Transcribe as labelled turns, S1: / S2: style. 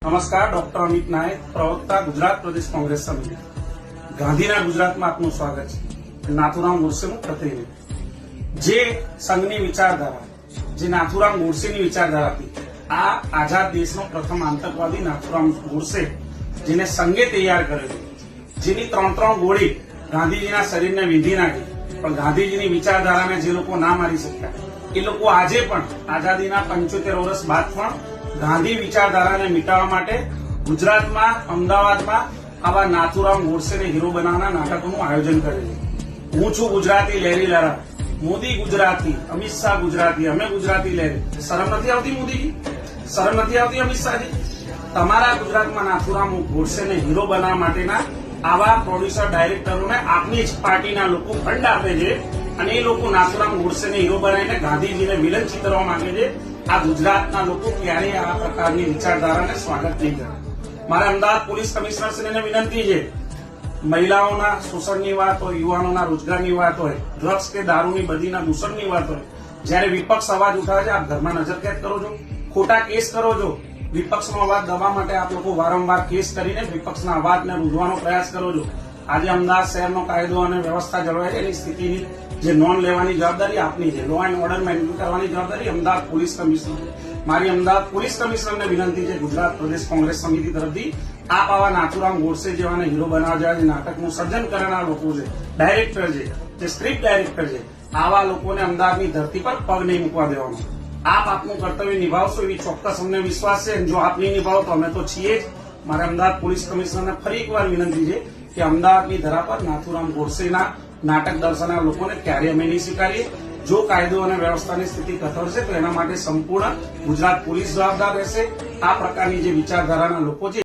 S1: નમસ્કાર, ડોક્ટર અમિત નાયક, પ્રવક્તા, ગુજરાત પ્રદેશ કોંગ્રેસ સમિતિ. ગાંધીના ગુજરાતમાં આપનું સ્વાગત છે. નાથુરામ ગોડસેનું પ્રતિનિધિ જે સંઘની વિચારધારા, જે નાથુરામ ગોડસેની વિચારધારા હતી, આ આઝાદ દેશનો પ્રથમ આતંકવાદી નાથુરામ ગોડસે, જેને સંઘે તૈયાર કરેલું, જેની ત્રણ ગોળી ગાંધીજીના શરીરને વીંધી નાખી, પણ ગાંધીજીની વિચારધારાને જે લોકો ના મારી શક્યા, એ લોકો આજે પણ આઝાદીના 75 વર્ષ બાદ પણ ગાંધી વિચારધારાને મિટાવવા માટે ગુજરાતમાં, અમદાવાદમાં આવા નાથુરામ ગોડસેને હીરો બનાવવાના નાટકોનું આયોજન કરે છે. હું છું ગુજરાતી લહેરી લહેરા, મોદી ગુજરાતી, અમિત શાહ ગુજરાતી, અમે ગુજરાતી લહેરી. શરમ નથી આવતી મોદીજી? શરમ નથી આવતી અમિત શાહજી? તમારા ગુજરાતમાં નાથુરામ ગોડસેને હીરો બનાવવા માટેના આવા પ્રોડ્યુસર ડાયરેક્ટરોને આપની જ પાર્ટીના લોકો ફંડ આપે છે અને એ લોકો નાથુરામ ગોડસેને હીરો બનાવીને ગાંધીજીને વિલન ચિતરવા માંગે છે. આ ગુજરાતના લોકો ક્યારેય આ પ્રકારની વિચારધારાને સ્વાગત નહીં કરે. મારે અમદાવાદ પોલીસ કમિશનરશ્રીને વિનંતી છે, મહિલાઓના શોષણની વાત હોય, યુવાનોના રોજગારની વાત હોય, ડ્રગ્સ કે દારૂની બદીના દૂષણની વાત હોય, જયારે વિપક્ષ અવાજ ઉઠાવે છે, આપ ઘરમાં નજરકેદ કરો છો, ખોટા કેસ કરો છો. વિપક્ષનો અવાજ દબાવવા માટે આપ લોકો વારંવાર કેસ કરીને વિપક્ષના અવાજને રૂંધવાનો પ્રયાસ કરો છો. આજે અમદાવાદ શહેરનો કાયદો અને વ્યવસ્થા જળવાય એની સ્થિતિની જે નોંધ લેવાની જવાબદારી આપની છે. લો એન્ડ ઓર્ડર મેન્ટેન કરવાની જવાબદારી અમદાવાદ પોલીસ કમિશનર. મારી અમદાવાદ પોલીસ કમિશનરને વિનંતી છે, ગુજરાત પ્રદેશ કોંગ્રેસ સમિતિ તરફથી, આપ આવા નાથુરામ ગોડસે જેવાને હીરો બનાવવા જેવા જે નાટકનું સર્જન કરનાર લોકો છે, ડાયરેક્ટર છે, જે સ્ક્રિપ્ટ ડાયરેક્ટર છે, આવા લોકોને અમદાવાદની ધરતી પર પગ નહીં મૂકવા દેવાનો. આપ આપનું કર્તવ્ય નિભાવશો એવી ચોક્કસ અમને વિશ્વાસ છે. જો આપ નહીં નિભાવો તો અમે તો છીએ જ. મારે અમદાવાદ પોલીસ કમિશનરને ફરી એકવાર વિનંતી છે કે અમદાવાદની ધરા પર નાથુરામ ગોડસેના નાટક દર્શાવનાર લોકોને ક્યારેય અમે નહીં સ્વીકારીએ. જો કાયદો અને વ્યવસ્થાની સ્થિતિ કથળશે તો એના માટે સંપૂર્ણ ગુજરાત પોલીસ જવાબદાર રહેશે. આ પ્રકારની જે વિચારધારાના લોકો છે